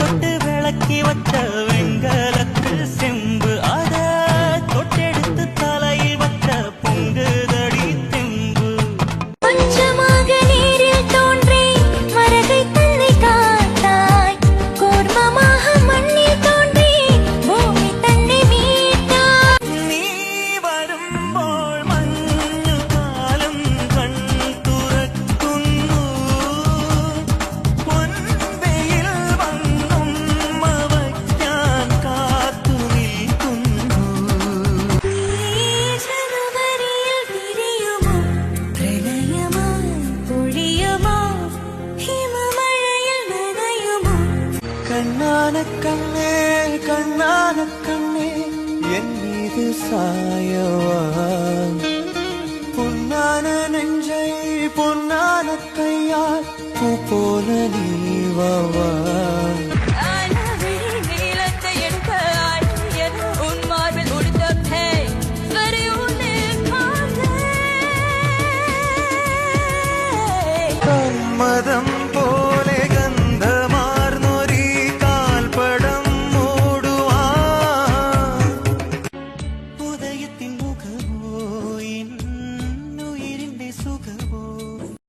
தொட்டு விளக்கி வச்ச வெண்கலத்தில் செம்பு அத தொட்டெடுத்து தலையில் வச்ச பொங்குதடி தெம்பு பஞ்சமாக நீரில் தோன்றி மரகை தன்னை காத்தாய் கூர்மமாக மண்ணில் தோன்றி பூமி தன்னை மீட்டாய் நீ வரும்போள் மண்ணு காலம் கண் തുറക്കുന്നു പൊൻവെയിൽ വന്നും അവയ്ക്കാൻ കാത്തു നിൽക്കുന്നു ജനുവരിയിൽ വിരിയുമോ പ്രണയമായി പൊഴിയുമോ ഹിമമഴയിൽ നനയുമോ கண்ணான கண்ணே என் மீது சாயவா பொன்னான நெஞ்சை பொன்னான கையால் பூ போல நீவா நீளத்தை எடுக்க என உன் மார்பில் உடுத்த வரை உன்னில் மதம்